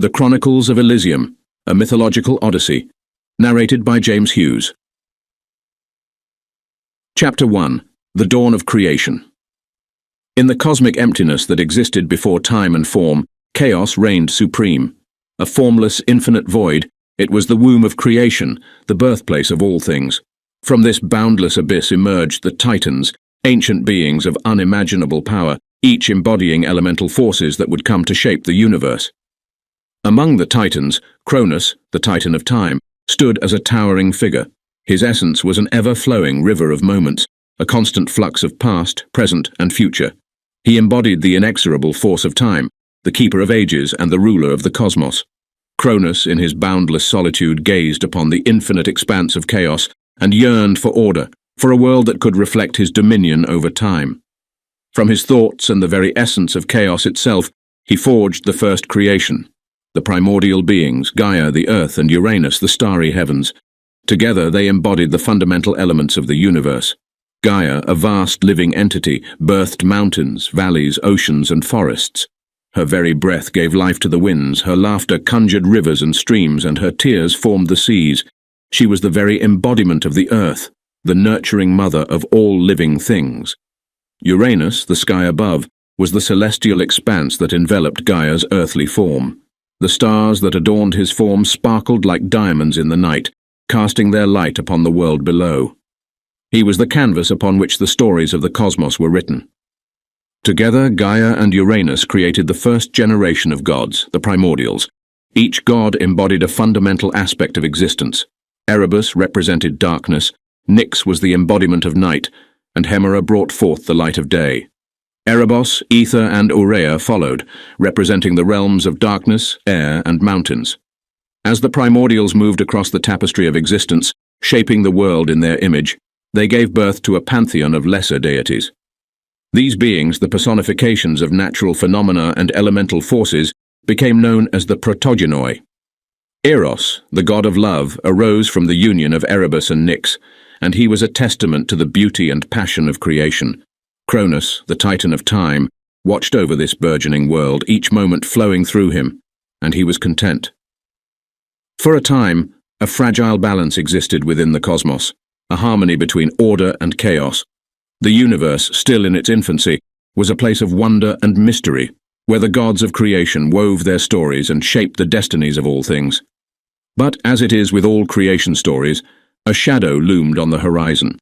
The Chronicles of Elysium, a Mythological Odyssey, narrated by James Hughes. Chapter 1. The Dawn of Creation. In the cosmic emptiness that existed before time and form, chaos reigned supreme. A formless, infinite void, it was the womb of creation, the birthplace of all things. From this boundless abyss emerged the Titans, ancient beings of unimaginable power, each embodying elemental forces that would come to shape the universe. Among the Titans, Cronus, the Titan of Time, stood as a towering figure. His essence was an ever-flowing river of moments, a constant flux of past, present, and future. He embodied the inexorable force of time, the keeper of ages and the ruler of the cosmos. Cronus, in his boundless solitude, gazed upon the infinite expanse of chaos and yearned for order, for a world that could reflect his dominion over time. From his thoughts and the very essence of chaos itself, he forged the first creation. The primordial beings, Gaia, the earth, and Uranus, the starry heavens. Together they embodied the fundamental elements of the universe. Gaia, a vast living entity, birthed mountains, valleys, oceans, and forests. Her very breath gave life to the winds, her laughter conjured rivers and streams, and her tears formed the seas. She was the very embodiment of the earth, the nurturing mother of all living things. Uranus, the sky above, was the celestial expanse that enveloped Gaia's earthly form. The stars that adorned his form sparkled like diamonds in the night, casting their light upon the world below. He was the canvas upon which the stories of the cosmos were written. Together, Gaia and Uranus created the first generation of gods, the primordials. Each god embodied a fundamental aspect of existence. Erebus represented darkness, Nyx was the embodiment of night, and Hemera brought forth the light of day. Erebos, Ether, and Aurea followed, representing the realms of darkness, air, and mountains. As the primordials moved across the tapestry of existence, shaping the world in their image, they gave birth to a pantheon of lesser deities. These beings, the personifications of natural phenomena and elemental forces, became known as the protogenoi. Eros, the god of love, arose from the union of Erebus and Nyx, and he was a testament to the beauty and passion of creation. Cronus, the Titan of Time, watched over this burgeoning world, each moment flowing through him, and he was content. For a time, a fragile balance existed within the cosmos, a harmony between order and chaos. The universe, still in its infancy, was a place of wonder and mystery, where the gods of creation wove their stories and shaped the destinies of all things. But as it is with all creation stories, a shadow loomed on the horizon.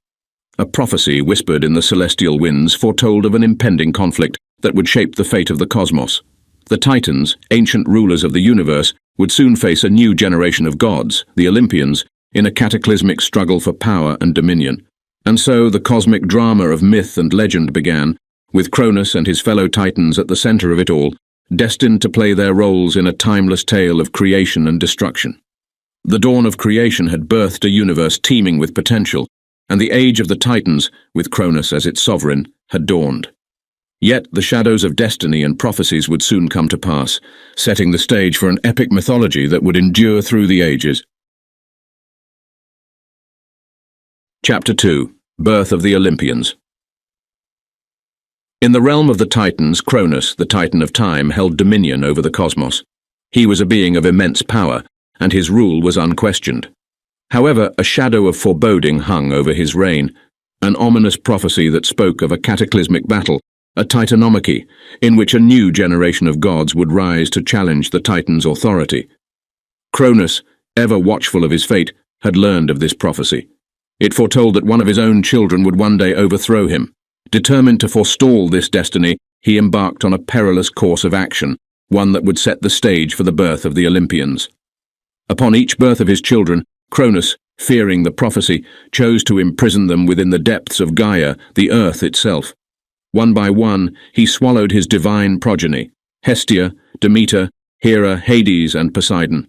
A prophecy whispered in the celestial winds foretold of an impending conflict that would shape the fate of the cosmos. The Titans, ancient rulers of the universe, would soon face a new generation of gods, the Olympians, in a cataclysmic struggle for power and dominion. And so the cosmic drama of myth and legend began, with Cronus and his fellow Titans at the center of it all, destined to play their roles in a timeless tale of creation and destruction. The dawn of creation had birthed a universe teeming with potential, and the age of the Titans, with Cronus as its sovereign, had dawned. Yet the shadows of destiny and prophecies would soon come to pass, setting the stage for an epic mythology that would endure through the ages. Chapter 2. Birth of the Olympians. In the realm of the Titans, Cronus, the Titan of Time, held dominion over the cosmos. He was a being of immense power, and his rule was unquestioned. However, a shadow of foreboding hung over his reign, an ominous prophecy that spoke of a cataclysmic battle, a Titanomachy, in which a new generation of gods would rise to challenge the Titans' authority. Cronus, ever watchful of his fate, had learned of this prophecy. It foretold that one of his own children would one day overthrow him. Determined to forestall this destiny, he embarked on a perilous course of action, one that would set the stage for the birth of the Olympians. Upon each birth of his children, Cronus, fearing the prophecy, chose to imprison them within the depths of Gaia, the earth itself. One by one, he swallowed his divine progeny, Hestia, Demeter, Hera, Hades, and Poseidon.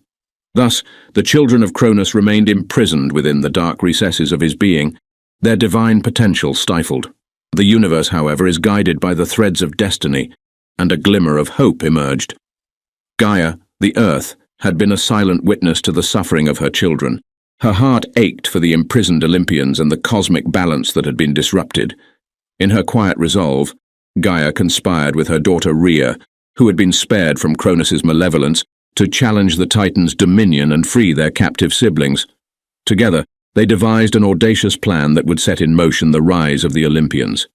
Thus, the children of Cronus remained imprisoned within the dark recesses of his being, their divine potential stifled. The universe, however, is guided by the threads of destiny, and a glimmer of hope emerged. Gaia, the earth, had been a silent witness to the suffering of her children. Her heart ached for the imprisoned Olympians and the cosmic balance that had been disrupted. In her quiet resolve, Gaia conspired with her daughter Rhea, who had been spared from Cronus's malevolence, to challenge the Titans' dominion and free their captive siblings. Together, they devised an audacious plan that would set in motion the rise of the Olympians.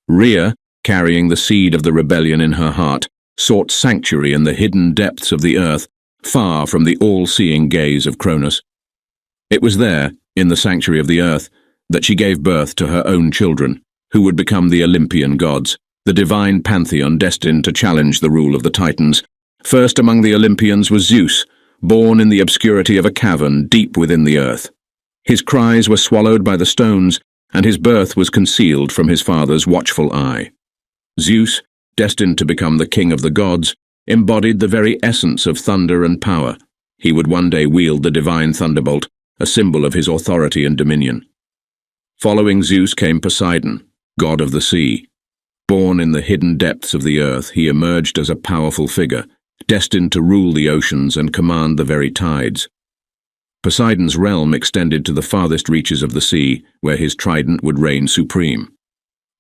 Rhea, carrying the seed of the rebellion in her heart, sought sanctuary in the hidden depths of the earth, far from the all-seeing gaze of Cronus. It was there, in the sanctuary of the earth, that she gave birth to her own children, who would become the Olympian gods, the divine pantheon destined to challenge the rule of the Titans. First among the Olympians was Zeus, born in the obscurity of a cavern deep within the earth. His cries were swallowed by the stones, and his birth was concealed from his father's watchful eye. Zeus, destined to become the king of the gods, embodied the very essence of thunder and power. He would one day wield the divine thunderbolt, a symbol of his authority and dominion. Following Zeus came Poseidon, god of the sea. Born in the hidden depths of the earth, he emerged as a powerful figure, destined to rule the oceans and command the very tides. Poseidon's realm extended to the farthest reaches of the sea, where his trident would reign supreme.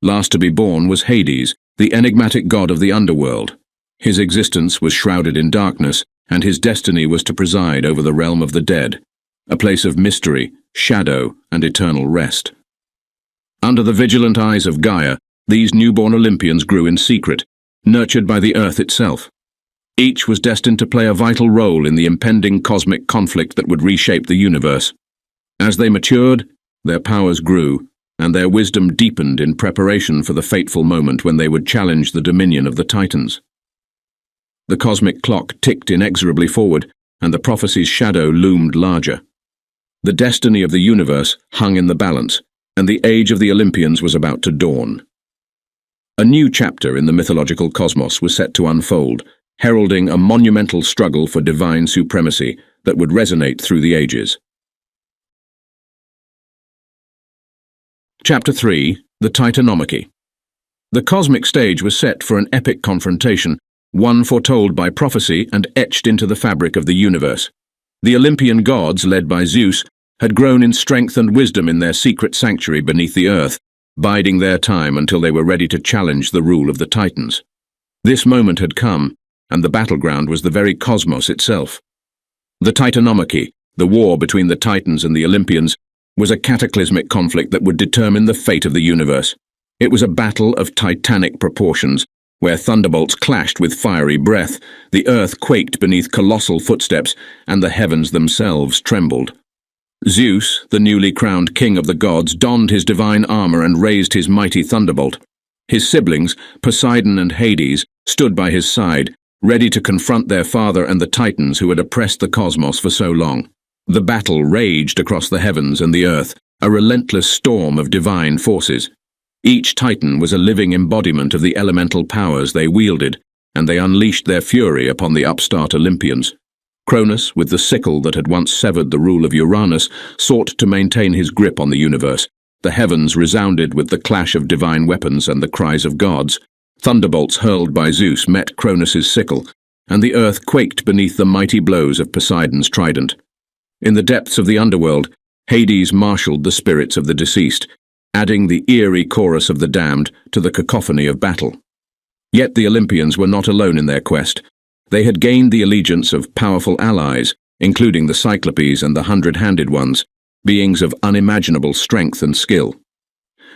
Last to be born was Hades, the enigmatic god of the underworld. His existence was shrouded in darkness, and his destiny was to preside over the realm of the dead, a place of mystery, shadow, and eternal rest. Under the vigilant eyes of Gaia, these newborn Olympians grew in secret, nurtured by the earth itself. Each was destined to play a vital role in the impending cosmic conflict that would reshape the universe. As they matured, their powers grew, and their wisdom deepened in preparation for the fateful moment when they would challenge the dominion of the Titans. The cosmic clock ticked inexorably forward, and the prophecy's shadow loomed larger. The destiny of the universe hung in the balance, and the age of the Olympians was about to dawn. A new chapter in the mythological cosmos was set to unfold, heralding a monumental struggle for divine supremacy that would resonate through the ages. Chapter 3. The Titanomachy. The cosmic stage was set for an epic confrontation, one foretold by prophecy and etched into the fabric of the universe. The Olympian gods, led by Zeus, had grown in strength and wisdom in their secret sanctuary beneath the earth, biding their time until they were ready to challenge the rule of the Titans. This moment had come, and the battleground was the very cosmos itself. The Titanomachy, the war between the Titans and the Olympians, was a cataclysmic conflict that would determine the fate of the universe. It was a battle of titanic proportions, where thunderbolts clashed with fiery breath, the earth quaked beneath colossal footsteps, and the heavens themselves trembled. Zeus, the newly crowned king of the gods, donned his divine armor and raised his mighty thunderbolt. His siblings, Poseidon and Hades, stood by his side, ready to confront their father and the Titans who had oppressed the cosmos for so long. The battle raged across the heavens and the earth, a relentless storm of divine forces. Each Titan was a living embodiment of the elemental powers they wielded, and they unleashed their fury upon the upstart Olympians. Cronus, with the sickle that had once severed the rule of Uranus, sought to maintain his grip on the universe. The heavens resounded with the clash of divine weapons and the cries of gods. Thunderbolts hurled by Zeus met Cronus's sickle, and the earth quaked beneath the mighty blows of Poseidon's trident. In the depths of the underworld, Hades marshaled the spirits of the deceased, adding the eerie chorus of the damned to the cacophony of battle. Yet the Olympians were not alone in their quest. They had gained the allegiance of powerful allies, including the Cyclopes and the Hundred-Handed Ones, beings of unimaginable strength and skill.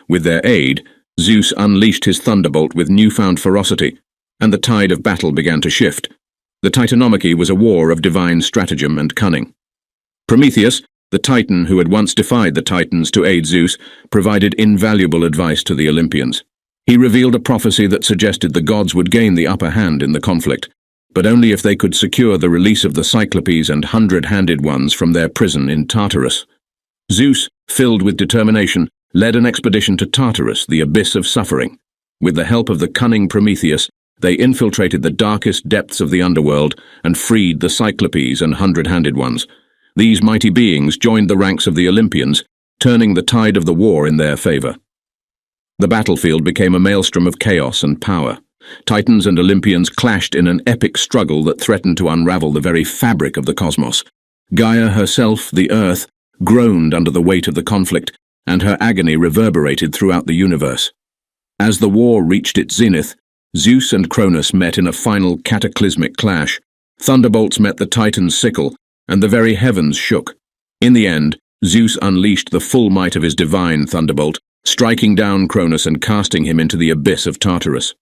With their aid, Zeus unleashed his thunderbolt with newfound ferocity, and the tide of battle began to shift. The Titanomachy was a war of divine stratagem and cunning. Prometheus, the Titan who had once defied the Titans to aid Zeus, provided invaluable advice to the Olympians. He revealed a prophecy that suggested the gods would gain the upper hand in the conflict, but only if they could secure the release of the Cyclopes and Hundred-Handed Ones from their prison in Tartarus. Zeus, filled with determination, led an expedition to Tartarus, the abyss of suffering. With the help of the cunning Prometheus, they infiltrated the darkest depths of the underworld and freed the Cyclopes and Hundred-Handed Ones. These mighty beings joined the ranks of the Olympians, turning the tide of the war in their favor. The battlefield became a maelstrom of chaos and power. Titans and Olympians clashed in an epic struggle that threatened to unravel the very fabric of the cosmos. Gaia herself, the earth, groaned under the weight of the conflict, and her agony reverberated throughout the universe. As the war reached its zenith, Zeus and Cronus met in a final cataclysmic clash. Thunderbolts met the Titan's sickle, and the very heavens shook. In the end, Zeus unleashed the full might of his divine thunderbolt, striking down Cronus and casting him into the abyss of Tartarus.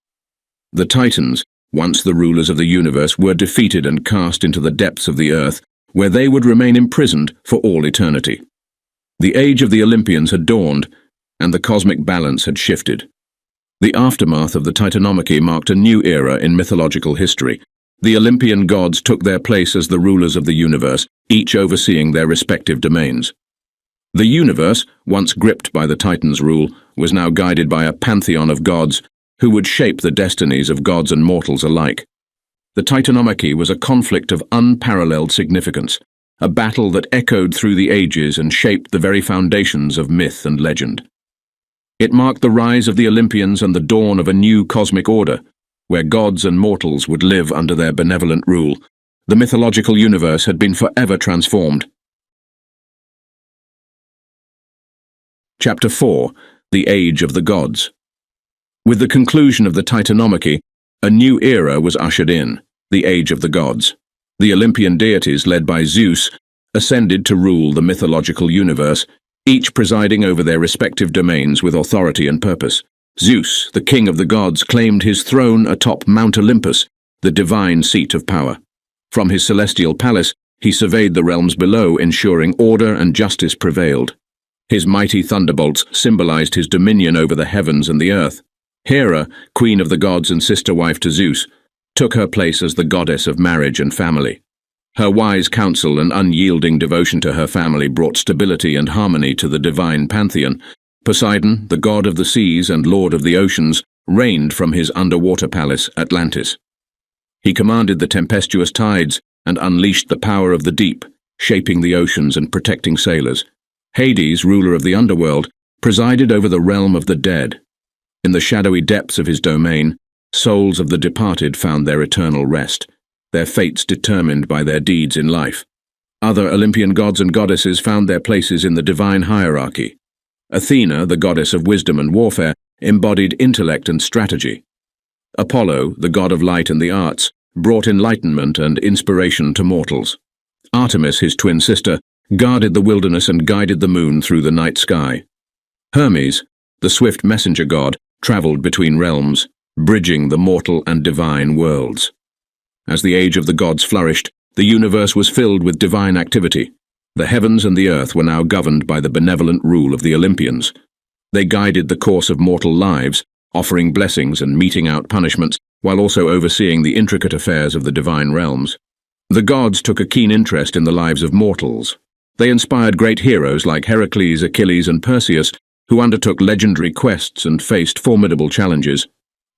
The Titans, once the rulers of the universe, were defeated and cast into the depths of the earth, where they would remain imprisoned for all eternity. The age of the Olympians had dawned, and the cosmic balance had shifted. The aftermath of the Titanomachy marked a new era in mythological history. The Olympian gods took their place as the rulers of the universe, each overseeing their respective domains. The universe, once gripped by the Titans' rule, was now guided by a pantheon of gods who would shape the destinies of gods and mortals alike. The Titanomachy was a conflict of unparalleled significance, a battle that echoed through the ages and shaped the very foundations of myth and legend. It marked the rise of the Olympians and the dawn of a new cosmic order, where gods and mortals would live under their benevolent rule. The mythological universe had been forever transformed. Chapter 4. The Age of the Gods. With the conclusion of the Titanomachy, a new era was ushered in, the Age of the Gods. The Olympian deities, led by Zeus, ascended to rule the mythological universe, each presiding over their respective domains with authority and purpose. Zeus, the king of the gods, claimed his throne atop Mount Olympus, the divine seat of power. From his celestial palace, he surveyed the realms below, ensuring order and justice prevailed. His mighty thunderbolts symbolized his dominion over the heavens and the earth. Hera, queen of the gods and sister-wife to Zeus, took her place as the goddess of marriage and family. Her wise counsel and unyielding devotion to her family brought stability and harmony to the divine pantheon. Poseidon, the god of the seas and lord of the oceans, reigned from his underwater palace, Atlantis. He commanded the tempestuous tides and unleashed the power of the deep, shaping the oceans and protecting sailors. Hades, ruler of the underworld, presided over the realm of the dead. In the shadowy depths of his domain, souls of the departed found their eternal rest, their fates determined by their deeds in life. Other Olympian gods and goddesses found their places in the divine hierarchy. Athena, the goddess of wisdom and warfare, embodied intellect and strategy. Apollo, the god of light and the arts, brought enlightenment and inspiration to mortals. Artemis, his twin sister, guarded the wilderness and guided the moon through the night sky. Hermes, the swift messenger god, traveled between realms, bridging the mortal and divine worlds. As the age of the gods flourished, the universe was filled with divine activity. The heavens and the earth were now governed by the benevolent rule of the Olympians. They guided the course of mortal lives, offering blessings and meting out punishments, while also overseeing the intricate affairs of the divine realms. The gods took a keen interest in the lives of mortals. They inspired great heroes like Heracles, Achilles, and Perseus, who undertook legendary quests and faced formidable challenges.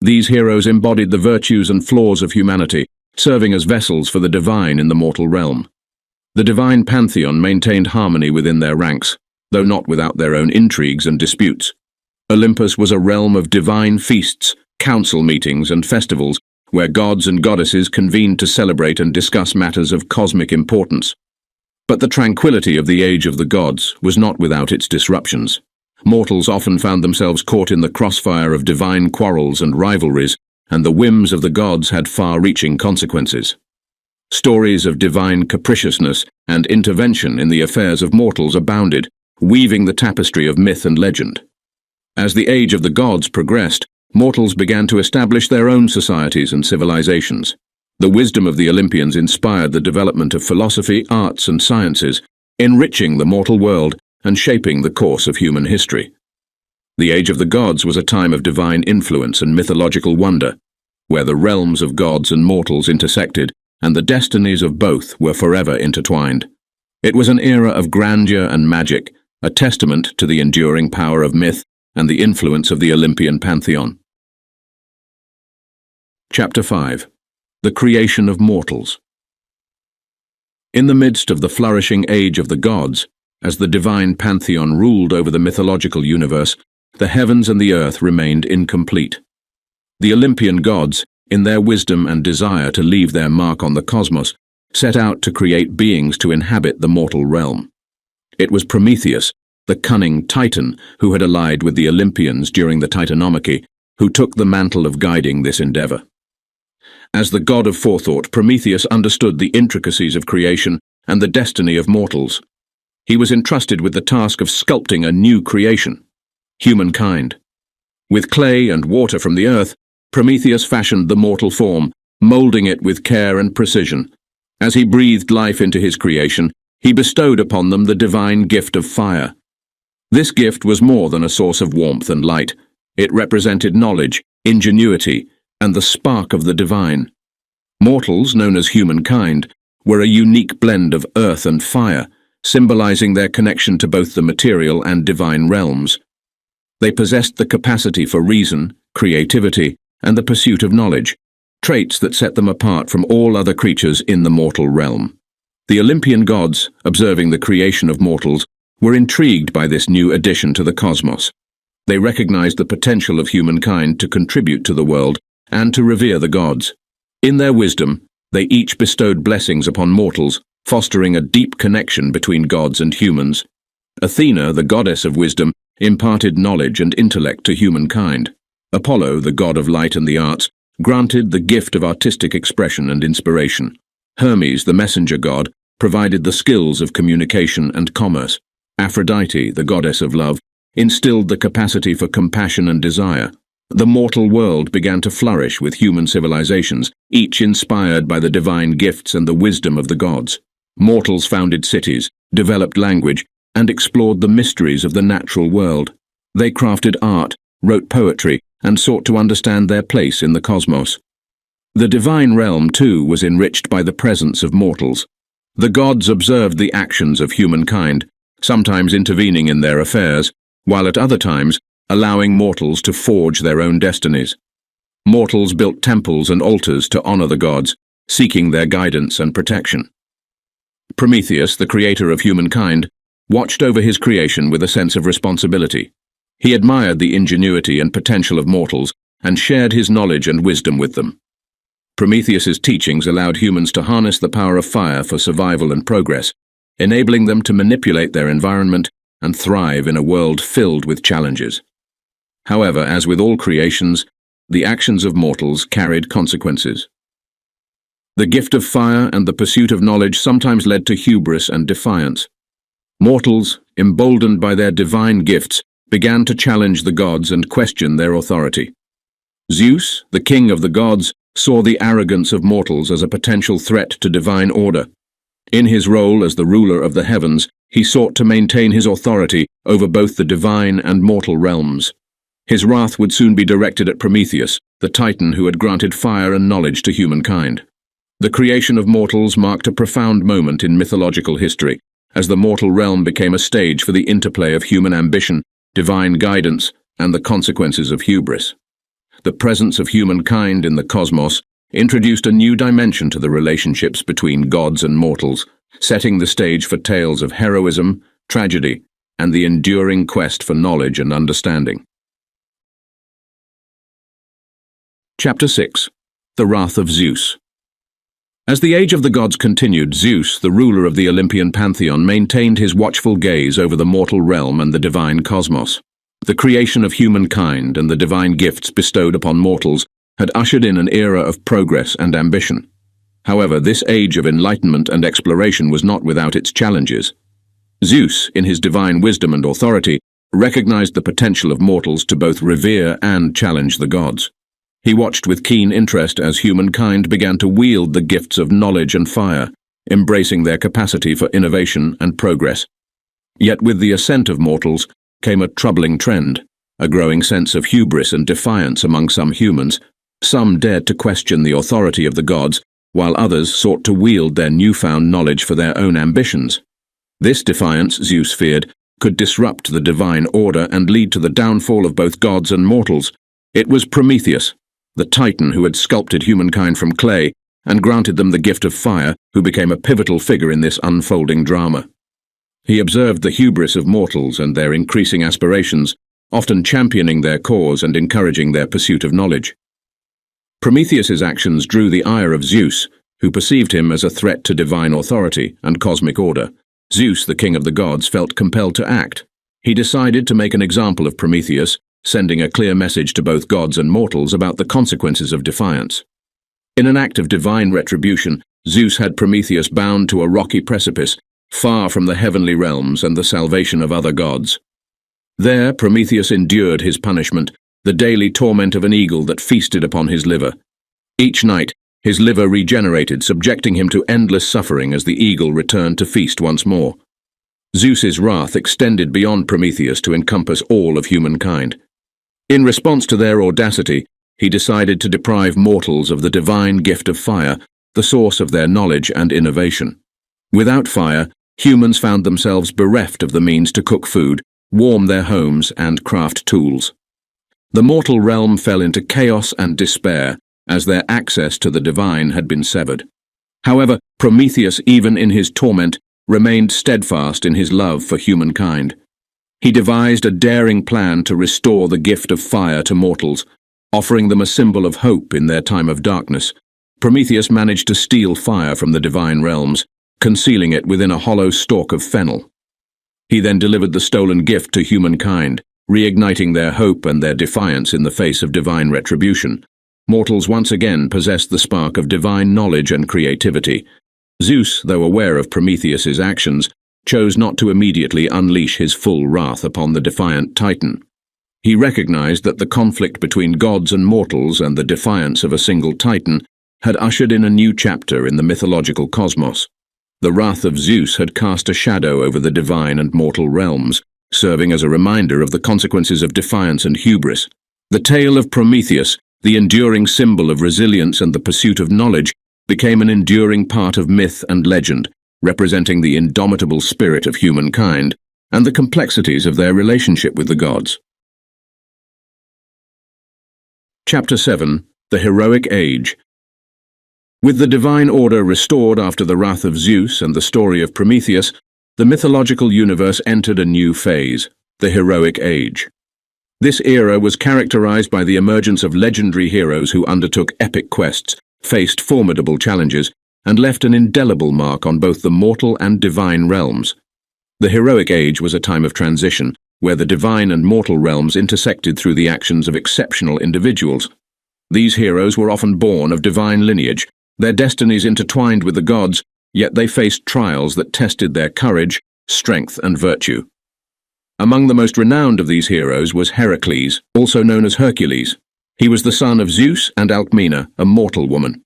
These heroes embodied the virtues and flaws of humanity, serving as vessels for the divine in the mortal realm. The divine pantheon maintained harmony within their ranks, though not without their own intrigues and disputes. Olympus was a realm of divine feasts, council meetings, and festivals, where gods and goddesses convened to celebrate and discuss matters of cosmic importance. But the tranquility of the age of the gods was not without its disruptions. Mortals often found themselves caught in the crossfire of divine quarrels and rivalries, and the whims of the gods had far-reaching consequences. Stories of divine capriciousness and intervention in the affairs of mortals abounded, weaving the tapestry of myth and legend. As the age of the gods progressed, mortals began to establish their own societies and civilizations. The wisdom of the Olympians inspired the development of philosophy, arts, and sciences, enriching the mortal world and shaping the course of human history. The age of the gods was a time of divine influence and mythological wonder, where the realms of gods and mortals intersected, and the destinies of both were forever intertwined. It was an era of grandeur and magic, a testament to the enduring power of myth and the influence of the Olympian pantheon. Chapter 5. The Creation of Mortals. In the midst of the flourishing age of the gods, as the divine pantheon ruled over the mythological universe, the heavens and the earth remained incomplete. The Olympian gods, in their wisdom and desire to leave their mark on the cosmos, set out to create beings to inhabit the mortal realm. It was Prometheus, the cunning Titan, who had allied with the Olympians during the Titanomachy, who took the mantle of guiding this endeavor. As the god of forethought, Prometheus understood the intricacies of creation and the destiny of mortals. He was entrusted with the task of sculpting a new creation, humankind. With clay and water from the earth, Prometheus fashioned the mortal form, moulding it with care and precision. As he breathed life into his creation, he bestowed upon them the divine gift of fire. This gift was more than a source of warmth and light. It represented knowledge, ingenuity, and the spark of the divine. Mortals, known as humankind, were a unique blend of earth and fire, symbolizing their connection to both the material and divine realms. They possessed the capacity for reason, creativity, and the pursuit of knowledge, traits that set them apart from all other creatures in the mortal realm. The Olympian gods, observing the creation of mortals, were intrigued by this new addition to the cosmos. They recognized the potential of humankind to contribute to the world and to revere the gods. In their wisdom, they each bestowed blessings upon mortals, fostering a deep connection between gods and humans. Athena, the goddess of wisdom, imparted knowledge and intellect to humankind. Apollo, the god of light and the arts, granted the gift of artistic expression and inspiration. Hermes, the messenger god, provided the skills of communication and commerce. Aphrodite, the goddess of love, instilled the capacity for compassion and desire. The mortal world began to flourish with human civilizations, each inspired by the divine gifts and the wisdom of the gods. Mortals founded cities, developed language, and explored the mysteries of the natural world. They crafted art, wrote poetry, and sought to understand their place in the cosmos. The divine realm, too, was enriched by the presence of mortals. The gods observed the actions of humankind, sometimes intervening in their affairs, while at other times allowing mortals to forge their own destinies. Mortals built temples and altars to honor the gods, seeking their guidance and protection. Prometheus, the creator of humankind, watched over his creation with a sense of responsibility. He admired the ingenuity and potential of mortals and shared his knowledge and wisdom with them. Prometheus's teachings allowed humans to harness the power of fire for survival and progress, enabling them to manipulate their environment and thrive in a world filled with challenges. However, as with all creations, the actions of mortals carried consequences. The gift of fire and the pursuit of knowledge sometimes led to hubris and defiance. Mortals, emboldened by their divine gifts, began to challenge the gods and question their authority. Zeus, the king of the gods, saw the arrogance of mortals as a potential threat to divine order. In his role as the ruler of the heavens, he sought to maintain his authority over both the divine and mortal realms. His wrath would soon be directed at Prometheus, the Titan who had granted fire and knowledge to humankind. The creation of mortals marked a profound moment in mythological history, as the mortal realm became a stage for the interplay of human ambition, divine guidance, and the consequences of hubris. The presence of humankind in the cosmos introduced a new dimension to the relationships between gods and mortals, setting the stage for tales of heroism, tragedy, and the enduring quest for knowledge and understanding. Chapter 6. The Wrath of Zeus. As the age of the gods continued, Zeus, the ruler of the Olympian pantheon, maintained his watchful gaze over the mortal realm and the divine cosmos. The creation of humankind and the divine gifts bestowed upon mortals had ushered in an era of progress and ambition. However, this age of enlightenment and exploration was not without its challenges. Zeus, in his divine wisdom and authority, recognized the potential of mortals to both revere and challenge the gods. He watched with keen interest as humankind began to wield the gifts of knowledge and fire, embracing their capacity for innovation and progress. Yet with the ascent of mortals came a troubling trend, a growing sense of hubris and defiance among some humans. Some dared to question the authority of the gods, while others sought to wield their newfound knowledge for their own ambitions. This defiance, Zeus feared, could disrupt the divine order and lead to the downfall of both gods and mortals. It was Prometheus, the Titan who had sculpted humankind from clay and granted them the gift of fire, who became a pivotal figure in this unfolding drama. He observed the hubris of mortals and their increasing aspirations, often championing their cause and encouraging their pursuit of knowledge. Prometheus's actions drew the ire of Zeus, who perceived him as a threat to divine authority and cosmic order. Zeus, the king of the gods, felt compelled to act. He decided to make an example of Prometheus, sending a clear message to both gods and mortals about the consequences of defiance. In an act of divine retribution, Zeus had Prometheus bound to a rocky precipice, far from the heavenly realms and the salvation of other gods. There, Prometheus endured his punishment, the daily torment of an eagle that feasted upon his liver. Each night, his liver regenerated, subjecting him to endless suffering as the eagle returned to feast once more. Zeus's wrath extended beyond Prometheus to encompass all of humankind. In response to their audacity, he decided to deprive mortals of the divine gift of fire, the source of their knowledge and innovation. Without fire, humans found themselves bereft of the means to cook food, warm their homes, and craft tools. The mortal realm fell into chaos and despair, as their access to the divine had been severed. However, Prometheus, even in his torment, remained steadfast in his love for humankind. He devised a daring plan to restore the gift of fire to mortals, offering them a symbol of hope in their time of darkness. Prometheus managed to steal fire from the divine realms, concealing it within a hollow stalk of fennel. He then delivered the stolen gift to humankind, reigniting their hope and their defiance in the face of divine retribution. Mortals once again possessed the spark of divine knowledge and creativity. Zeus, though aware of Prometheus's actions, chose not to immediately unleash his full wrath upon the defiant Titan. He recognized that the conflict between gods and mortals and the defiance of a single Titan had ushered in a new chapter in the mythological cosmos. The wrath of Zeus had cast a shadow over the divine and mortal realms, serving as a reminder of the consequences of defiance and hubris. The tale of Prometheus, the enduring symbol of resilience and the pursuit of knowledge, became an enduring part of myth and legend, representing the indomitable spirit of humankind and the complexities of their relationship with the gods. Chapter 7. The Heroic Age. With the divine order restored after the wrath of Zeus and the story of Prometheus, the mythological universe entered a new phase, the Heroic Age. This era was characterized by the emergence of legendary heroes who undertook epic quests, faced formidable challenges, and left an indelible mark on both the mortal and divine realms. The Heroic Age was a time of transition, where the divine and mortal realms intersected through the actions of exceptional individuals. These heroes were often born of divine lineage, their destinies intertwined with the gods, yet they faced trials that tested their courage, strength, and virtue. Among the most renowned of these heroes was Heracles, also known as Hercules. He was the son of Zeus and Alcmena, a mortal woman.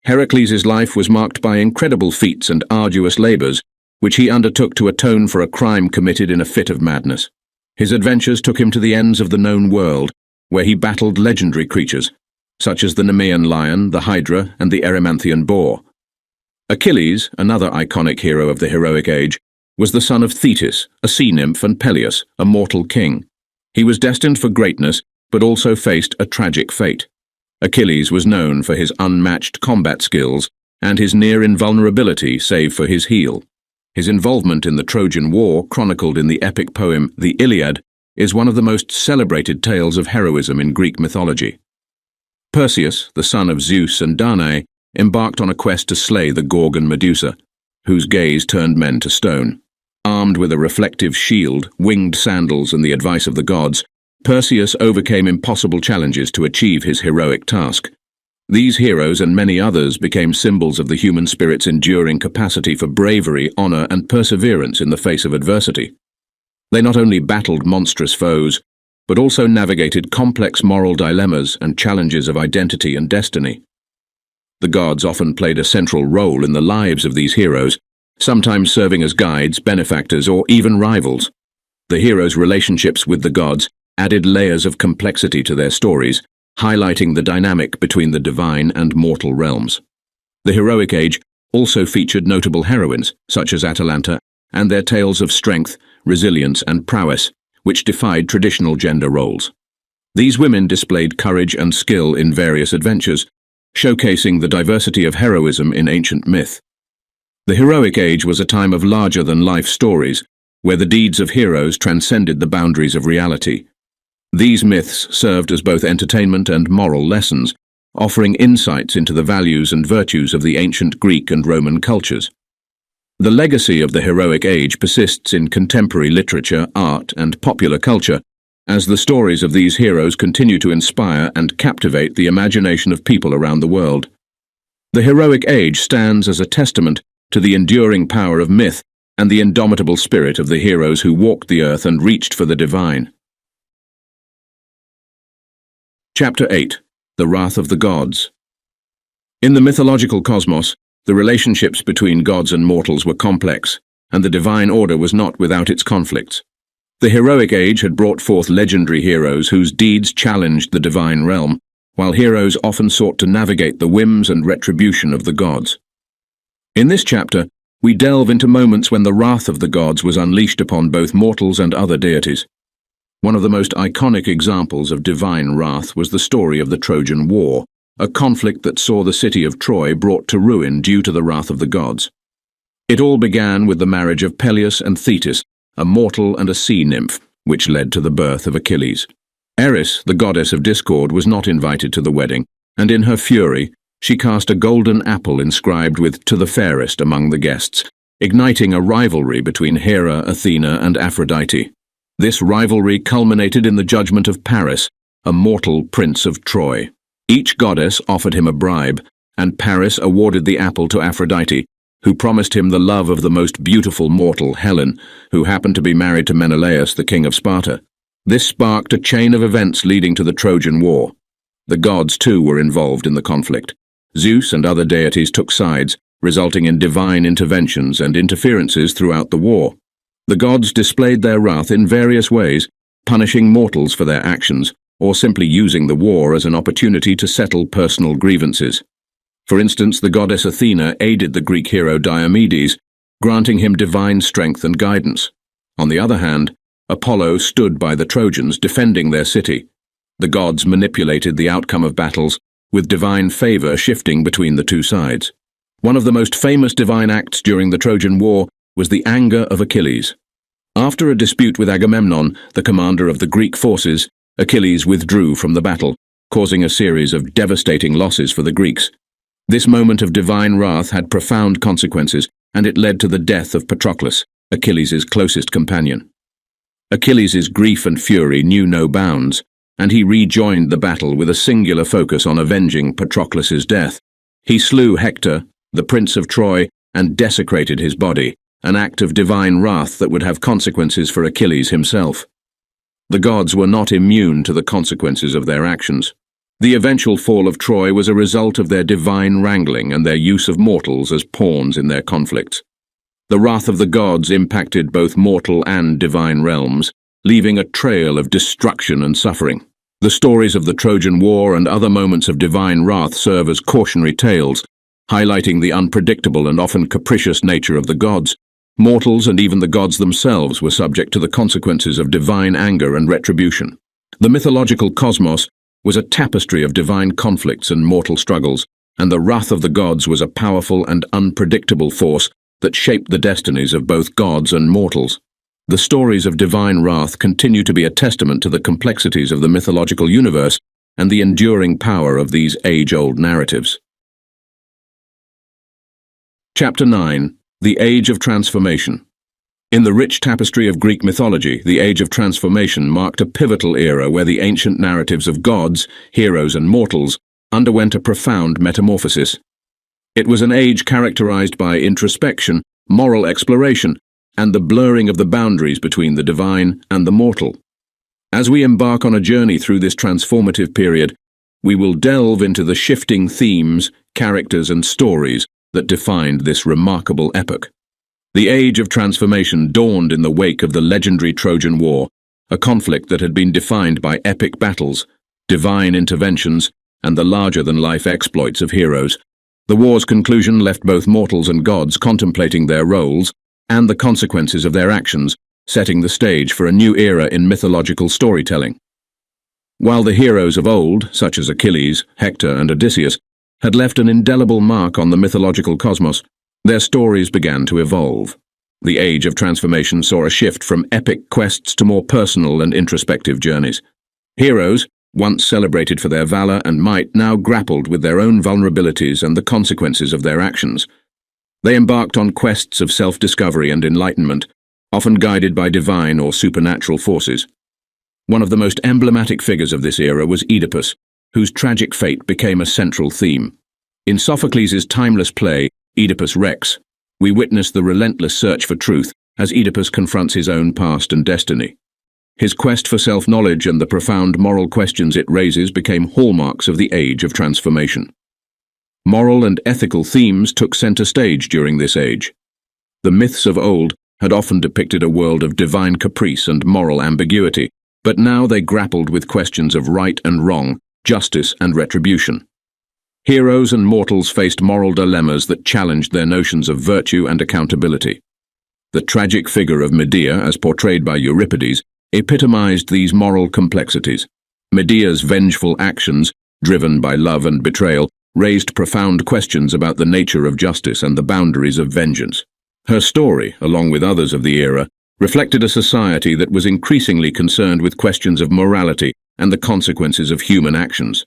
Heracles' life was marked by incredible feats and arduous labors, which he undertook to atone for a crime committed in a fit of madness. His adventures took him to the ends of the known world, where he battled legendary creatures, such as the Nemean lion, the Hydra, and the Erymanthian boar. Achilles, another iconic hero of the heroic age, was the son of Thetis, a sea nymph, and Peleus, a mortal king. He was destined for greatness, but also faced a tragic fate. Achilles was known for his unmatched combat skills and his near invulnerability save for his heel. His involvement in the Trojan War, chronicled in the epic poem The Iliad, is one of the most celebrated tales of heroism in Greek mythology. Perseus, the son of Zeus and Danae, embarked on a quest to slay the Gorgon Medusa, whose gaze turned men to stone. Armed with a reflective shield, winged sandals, and the advice of the gods, Perseus overcame impossible challenges to achieve his heroic task. These heroes and many others became symbols of the human spirit's enduring capacity for bravery, honor, and perseverance in the face of adversity. They not only battled monstrous foes, but also navigated complex moral dilemmas and challenges of identity and destiny. The gods often played a central role in the lives of these heroes, sometimes serving as guides, benefactors, or even rivals. The heroes' relationships with the gods added layers of complexity to their stories, highlighting the dynamic between the divine and mortal realms. The heroic age also featured notable heroines, such as Atalanta, and their tales of strength, resilience, and prowess, which defied traditional gender roles. These women displayed courage and skill in various adventures, showcasing the diversity of heroism in ancient myth. The heroic age was a time of larger-than-life stories, where the deeds of heroes transcended the boundaries of reality. These myths served as both entertainment and moral lessons, offering insights into the values and virtues of the ancient Greek and Roman cultures. The legacy of the heroic age persists in contemporary literature, art, and popular culture, as the stories of these heroes continue to inspire and captivate the imagination of people around the world. The heroic age stands as a testament to the enduring power of myth and the indomitable spirit of the heroes who walked the earth and reached for the divine. Chapter 8. The Wrath of the Gods. In the mythological cosmos, the relationships between gods and mortals were complex, and the divine order was not without its conflicts. The heroic age had brought forth legendary heroes whose deeds challenged the divine realm, while heroes often sought to navigate the whims and retribution of the gods. In this chapter, we delve into moments when the wrath of the gods was unleashed upon both mortals and other deities. One of the most iconic examples of divine wrath was the story of the Trojan War, a conflict that saw the city of Troy brought to ruin due to the wrath of the gods. It all began with the marriage of Peleus and Thetis, a mortal and a sea nymph, which led to the birth of Achilles. Eris, the goddess of discord, was not invited to the wedding, and in her fury, she cast a golden apple inscribed with "To the fairest" among the guests, igniting a rivalry between Hera, Athena, and Aphrodite. This rivalry culminated in the judgment of Paris, a mortal prince of Troy. Each goddess offered him a bribe, and Paris awarded the apple to Aphrodite, who promised him the love of the most beautiful mortal, Helen, who happened to be married to Menelaus, the king of Sparta. This sparked a chain of events leading to the Trojan War. The gods, too, were involved in the conflict. Zeus and other deities took sides, resulting in divine interventions and interferences throughout the war. The gods displayed their wrath in various ways, punishing mortals for their actions, or simply using the war as an opportunity to settle personal grievances. For instance, the goddess Athena aided the Greek hero Diomedes, granting him divine strength and guidance. On the other hand, Apollo stood by the Trojans, defending their city. The gods manipulated the outcome of battles, with divine favor shifting between the two sides. One of the most famous divine acts during the Trojan War was the anger of Achilles. After a dispute with Agamemnon, the commander of the Greek forces, Achilles withdrew from the battle, causing a series of devastating losses for the Greeks. This moment of divine wrath had profound consequences, and it led to the death of Patroclus, Achilles' closest companion. Achilles' grief and fury knew no bounds, and he rejoined the battle with a singular focus on avenging Patroclus' death. He slew Hector, the prince of Troy, and desecrated his body, an act of divine wrath that would have consequences for Achilles himself. The gods were not immune to the consequences of their actions. The eventual fall of Troy was a result of their divine wrangling and their use of mortals as pawns in their conflicts. The wrath of the gods impacted both mortal and divine realms, leaving a trail of destruction and suffering. The stories of the Trojan War and other moments of divine wrath serve as cautionary tales, highlighting the unpredictable and often capricious nature of the gods. Mortals and even the gods themselves were subject to the consequences of divine anger and retribution. The mythological cosmos was a tapestry of divine conflicts and mortal struggles, and the wrath of the gods was a powerful and unpredictable force that shaped the destinies of both gods and mortals. The stories of divine wrath continue to be a testament to the complexities of the mythological universe and the enduring power of these age-old narratives. Chapter 9. The Age of Transformation. In the rich tapestry of Greek mythology, the Age of Transformation marked a pivotal era where the ancient narratives of gods, heroes, and mortals underwent a profound metamorphosis. It was an age characterized by introspection, moral exploration, and the blurring of the boundaries between the divine and the mortal. As we embark on a journey through this transformative period, we will delve into the shifting themes, characters, and stories that defined this remarkable epoch. The Age of Transformation dawned in the wake of the legendary Trojan War, a conflict that had been defined by epic battles, divine interventions, and the larger-than-life exploits of heroes. The war's conclusion left both mortals and gods contemplating their roles and the consequences of their actions, setting the stage for a new era in mythological storytelling. While the heroes of old, such as Achilles, Hector, and Odysseus, had left an indelible mark on the mythological cosmos, their stories began to evolve. The Age of Transformation saw a shift from epic quests to more personal and introspective journeys. Heroes, once celebrated for their valor and might, now grappled with their own vulnerabilities and the consequences of their actions. They embarked on quests of self-discovery and enlightenment, often guided by divine or supernatural forces. One of the most emblematic figures of this era was Oedipus, whose tragic fate became a central theme. In Sophocles' timeless play, Oedipus Rex, we witness the relentless search for truth as Oedipus confronts his own past and destiny. His quest for self-knowledge and the profound moral questions it raises became hallmarks of the age of transformation. Moral and ethical themes took center stage during this age. The myths of old had often depicted a world of divine caprice and moral ambiguity, but now they grappled with questions of right and wrong, justice and retribution. Heroes and mortals faced moral dilemmas that challenged their notions of virtue and accountability. The tragic figure of Medea, as portrayed by Euripides, epitomized these moral complexities. Medea's vengeful actions, driven by love and betrayal, raised profound questions about the nature of justice and the boundaries of vengeance. Her story, along with others of the era, reflected a society that was increasingly concerned with questions of morality and the consequences of human actions.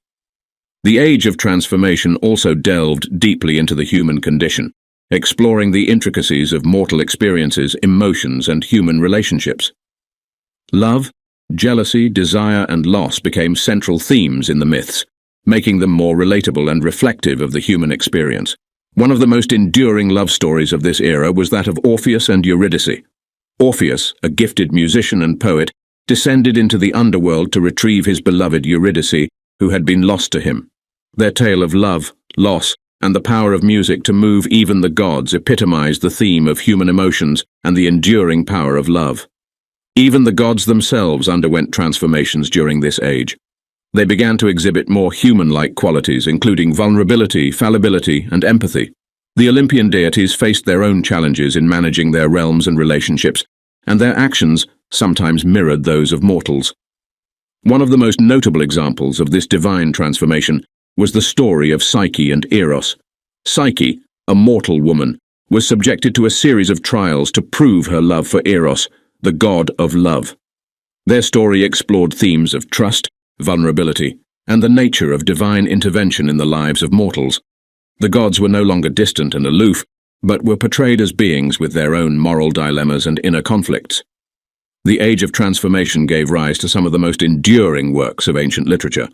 The age of transformation also delved deeply into the human condition, exploring the intricacies of mortal experiences, emotions, and human relationships. Love, jealousy, desire, and loss became central themes in the myths, making them more relatable and reflective of the human experience. One of the most enduring love stories of this era was that of Orpheus and Eurydice. Orpheus, a gifted musician and poet, descended into the underworld to retrieve his beloved Eurydice, who had been lost to him. Their tale of love, loss, and the power of music to move even the gods epitomized the theme of human emotions and the enduring power of love. Even the gods themselves underwent transformations during this age. They began to exhibit more human-like qualities, including vulnerability, fallibility, and empathy. The Olympian deities faced their own challenges in managing their realms and relationships, and their actions sometimes mirrored those of mortals. One of the most notable examples of this divine transformation was the story of Psyche and Eros. Psyche, a mortal woman, was subjected to a series of trials to prove her love for Eros, the god of love. Their story explored themes of trust, vulnerability, and the nature of divine intervention in the lives of mortals. The gods were no longer distant and aloof, but were portrayed as beings with their own moral dilemmas and inner conflicts. The age of transformation gave rise to some of the most enduring works of ancient literature.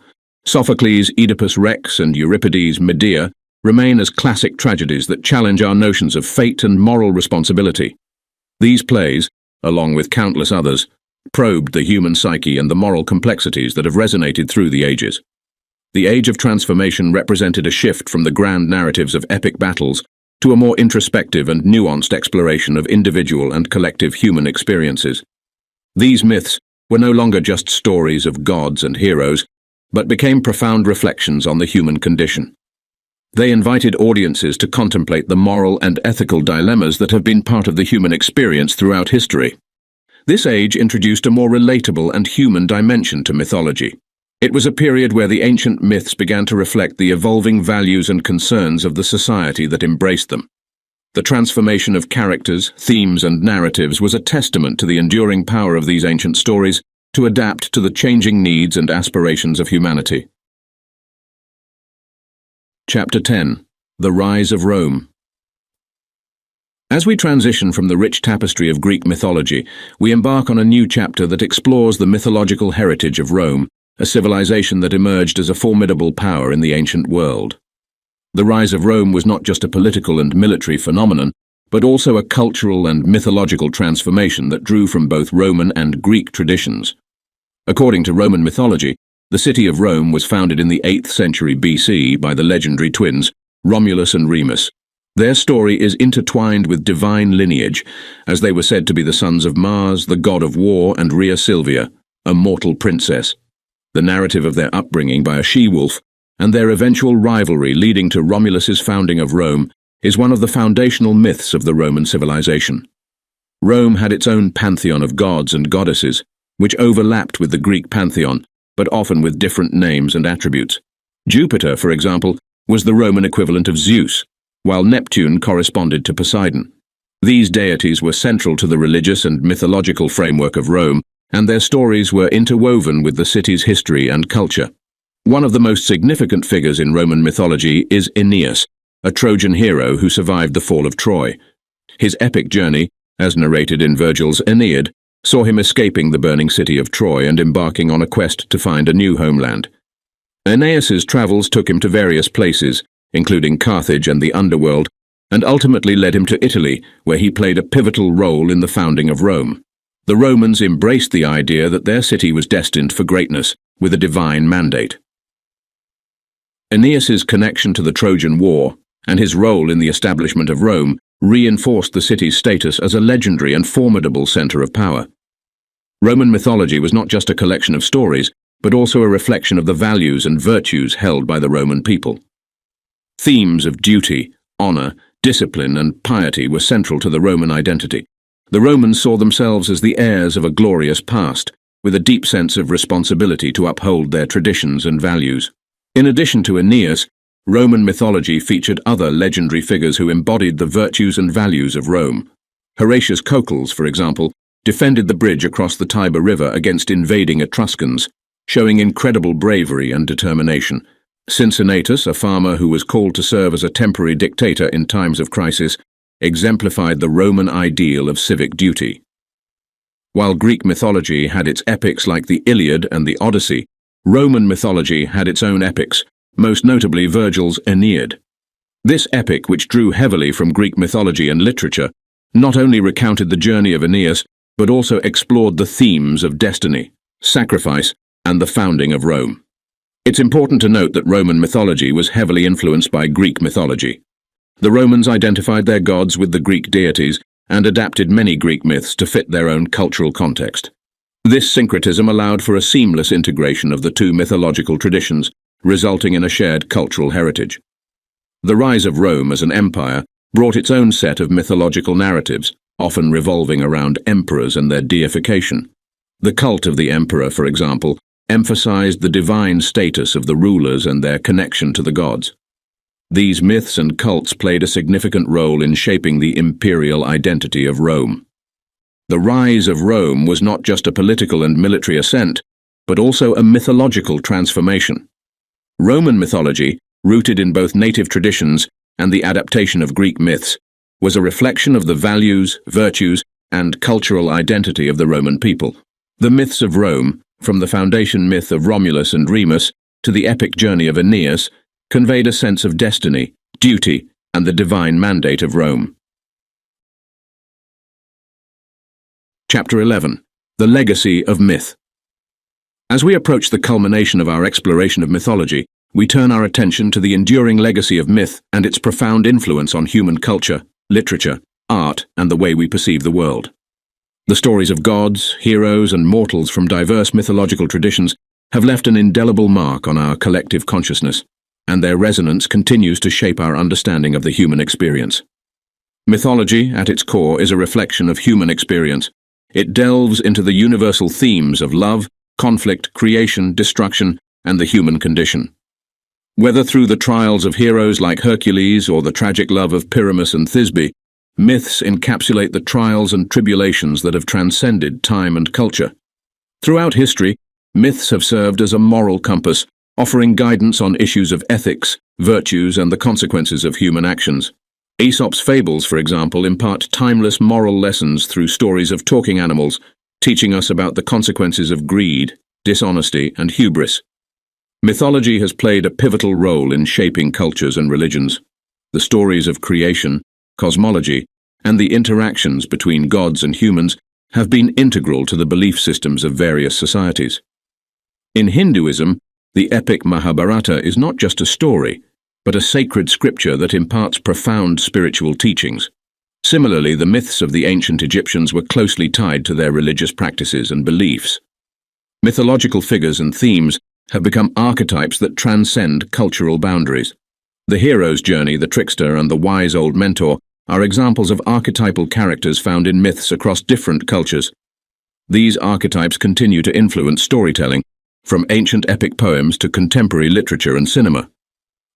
Sophocles' Oedipus Rex and Euripides' Medea remain as classic tragedies that challenge our notions of fate and moral responsibility. These plays, along with countless others, probed the human psyche and the moral complexities that have resonated through the ages. The age of transformation represented a shift from the grand narratives of epic battles to a more introspective and nuanced exploration of individual and collective human experiences. These myths were no longer just stories of gods and heroes, but became profound reflections on the human condition. They invited audiences to contemplate the moral and ethical dilemmas that have been part of the human experience throughout history. This age introduced a more relatable and human dimension to mythology. It was a period where the ancient myths began to reflect the evolving values and concerns of the society that embraced them. The transformation of characters, themes, and narratives was a testament to the enduring power of these ancient stories to adapt to the changing needs and aspirations of humanity. Chapter 10. The Rise of Rome. As we transition from the rich tapestry of Greek mythology, we embark on a new chapter that explores the mythological heritage of Rome, a civilization that emerged as a formidable power in the ancient world. The rise of Rome was not just a political and military phenomenon, but also a cultural and mythological transformation that drew from both Roman and Greek traditions. According to Roman mythology, the city of Rome was founded in the 8th century BC by the legendary twins, Romulus and Remus. Their story is intertwined with divine lineage, as they were said to be the sons of Mars, the god of war, and Rhea Silvia, a mortal princess. The narrative of their upbringing by a she-wolf, and their eventual rivalry leading to Romulus's founding of Rome, is one of the foundational myths of the Roman civilization. Rome had its own pantheon of gods and goddesses, which overlapped with the Greek pantheon, but often with different names and attributes. Jupiter, for example, was the Roman equivalent of Zeus, while Neptune corresponded to Poseidon. These deities were central to the religious and mythological framework of Rome, and their stories were interwoven with the city's history and culture. One of the most significant figures in Roman mythology is Aeneas, a Trojan hero who survived the fall of Troy. His epic journey, as narrated in Virgil's Aeneid, saw him escaping the burning city of Troy and embarking on a quest to find a new homeland. Aeneas's travels took him to various places, including Carthage and the underworld, and ultimately led him to Italy, where he played a pivotal role in the founding of Rome. The Romans embraced the idea that their city was destined for greatness, with a divine mandate. Aeneas's connection to the Trojan War and his role in the establishment of Rome reinforced the city's status as a legendary and formidable center of power. Roman mythology was not just a collection of stories, but also a reflection of the values and virtues held by the Roman people. Themes of duty, honor, discipline, and piety were central to the Roman identity. The Romans saw themselves as the heirs of a glorious past, with a deep sense of responsibility to uphold their traditions and values. In addition to Aeneas, Roman mythology featured other legendary figures who embodied the virtues and values of Rome. Horatius Cocles, for example, defended the bridge across the Tiber River against invading Etruscans, showing incredible bravery and determination. Cincinnatus, a farmer who was called to serve as a temporary dictator in times of crisis, exemplified the Roman ideal of civic duty. While Greek mythology had its epics like the Iliad and the Odyssey, Roman mythology had its own epics, most notably Virgil's Aeneid. This epic, which drew heavily from Greek mythology and literature, not only recounted the journey of Aeneas, but also explored the themes of destiny, sacrifice, and the founding of Rome. It's important to note that Roman mythology was heavily influenced by Greek mythology. The Romans identified their gods with the Greek deities and adapted many Greek myths to fit their own cultural context. This syncretism allowed for a seamless integration of the two mythological traditions, resulting in a shared cultural heritage. The rise of Rome as an empire brought its own set of mythological narratives, often revolving around emperors and their deification. The cult of the emperor, for example, emphasized the divine status of the rulers and their connection to the gods. These myths and cults played a significant role in shaping the imperial identity of Rome. The rise of Rome was not just a political and military ascent, but also a mythological transformation. Roman mythology, rooted in both native traditions and the adaptation of Greek myths, was a reflection of the values, virtues, and cultural identity of the Roman people. The myths of Rome, from the foundation myth of Romulus and Remus to the epic journey of Aeneas, conveyed a sense of destiny, duty, and the divine mandate of Rome. Chapter 11. The Legacy of Myth. As we approach the culmination of our exploration of mythology, we turn our attention to the enduring legacy of myth and its profound influence on human culture, literature, art, and the way we perceive the world. The stories of gods, heroes, and mortals from diverse mythological traditions have left an indelible mark on our collective consciousness, and their resonance continues to shape our understanding of the human experience. Mythology, at its core, is a reflection of human experience. It delves into the universal themes of love, conflict, creation, destruction, and the human condition. Whether through the trials of heroes like Hercules or the tragic love of Pyramus and Thisbe, myths encapsulate the trials and tribulations that have transcended time and culture. Throughout history, myths have served as a moral compass, offering guidance on issues of ethics, virtues, and the consequences of human actions. Aesop's fables, for example, impart timeless moral lessons through stories of talking animals, teaching us about the consequences of greed, dishonesty, and hubris. Mythology has played a pivotal role in shaping cultures and religions. The stories of creation, cosmology, and the interactions between gods and humans have been integral to the belief systems of various societies. In Hinduism, the epic Mahabharata is not just a story, but a sacred scripture that imparts profound spiritual teachings. Similarly, the myths of the ancient Egyptians were closely tied to their religious practices and beliefs. Mythological figures and themes have become archetypes that transcend cultural boundaries. The hero's journey, the trickster, and the wise old mentor are examples of archetypal characters found in myths across different cultures. These archetypes continue to influence storytelling, from ancient epic poems to contemporary literature and cinema.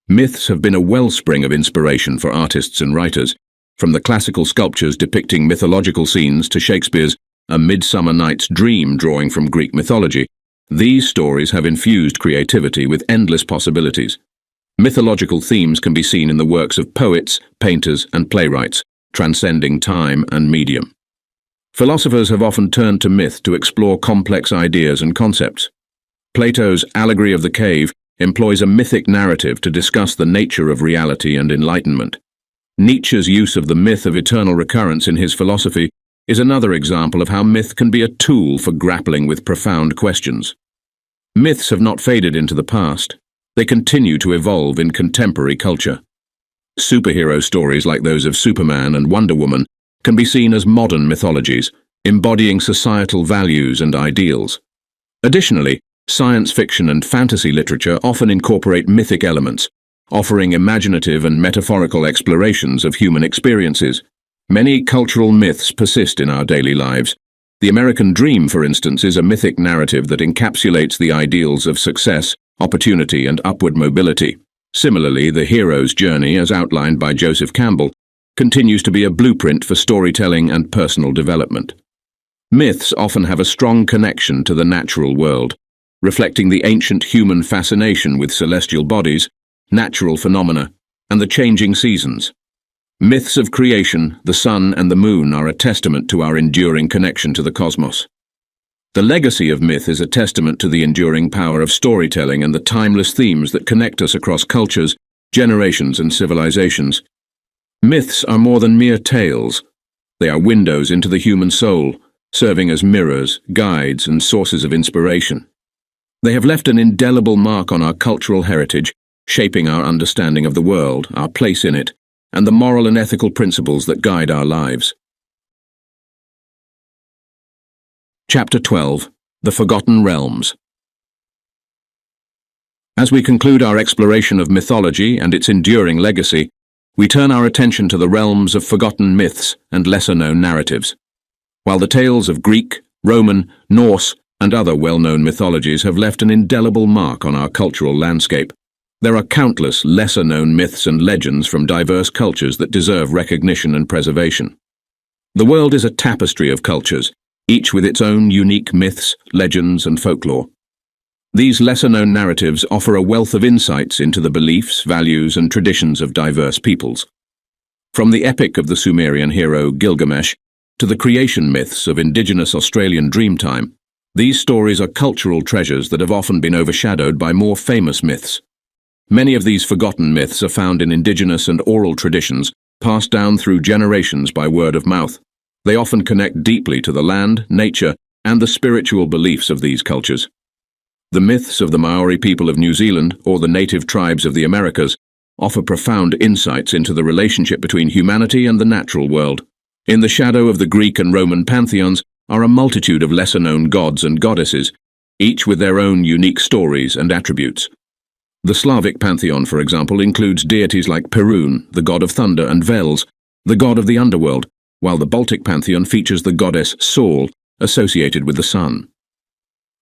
Myths have been a wellspring of inspiration for artists and writers, from the classical sculptures depicting mythological scenes to Shakespeare's A Midsummer Night's Dream drawing from Greek mythology. These stories have infused creativity with endless possibilities. Mythological themes can be seen in the works of poets, painters, and playwrights, transcending time and medium. Philosophers have often turned to myth to explore complex ideas and concepts. Plato's allegory of the cave employs a mythic narrative to discuss the nature of reality and enlightenment. Nietzsche's use of the myth of eternal recurrence in his philosophy is another example of how myth can be a tool for grappling with profound questions. Myths have not faded into the past. They continue to evolve in contemporary culture. Superhero stories like those of Superman and Wonder Woman can be seen as modern mythologies, embodying societal values and ideals. Additionally, science fiction and fantasy literature often incorporate mythic elements, offering imaginative and metaphorical explorations of human experiences. Many cultural myths persist in our daily lives. The American dream, for instance, is a mythic narrative that encapsulates the ideals of success, opportunity, and upward mobility. Similarly, the hero's journey, as outlined by Joseph Campbell, continues to be a blueprint for storytelling and personal development. Myths often have a strong connection to the natural world, reflecting the ancient human fascination with celestial bodies, natural phenomena, and the changing seasons. Myths of creation, the sun and the moon are a testament to our enduring connection to the cosmos. The legacy of myth is a testament to the enduring power of storytelling and the timeless themes that connect us across cultures, generations, and civilizations. Myths are more than mere tales. They are windows into the human soul, serving as mirrors, guides, and sources of inspiration. They have left an indelible mark on our cultural heritage, shaping our understanding of the world, our place in it, and the moral and ethical principles that guide our lives. Chapter 12. The Forgotten Realms. As we conclude our exploration of mythology and its enduring legacy, we turn our attention to the realms of forgotten myths and lesser-known narratives. While the tales of Greek, Roman, Norse, and other well-known mythologies have left an indelible mark on our cultural landscape, there are countless lesser-known myths and legends from diverse cultures that deserve recognition and preservation. The world is a tapestry of cultures, each with its own unique myths, legends, and folklore. These lesser-known narratives offer a wealth of insights into the beliefs, values, and traditions of diverse peoples. From the epic of the Sumerian hero Gilgamesh to the creation myths of indigenous Australian Dreamtime, these stories are cultural treasures that have often been overshadowed by more famous myths. Many of these forgotten myths are found in indigenous and oral traditions, passed down through generations by word of mouth. They often connect deeply to the land, nature, and the spiritual beliefs of these cultures. The myths of the Maori people of New Zealand or the native tribes of the Americas offer profound insights into the relationship between humanity and the natural world. In the shadow of the Greek and Roman pantheons are a multitude of lesser-known gods and goddesses, each with their own unique stories and attributes. The Slavic pantheon, for example, includes deities like Perun, the god of thunder, and Vels, the god of the underworld, while the Baltic pantheon features the goddess Sol, associated with the sun.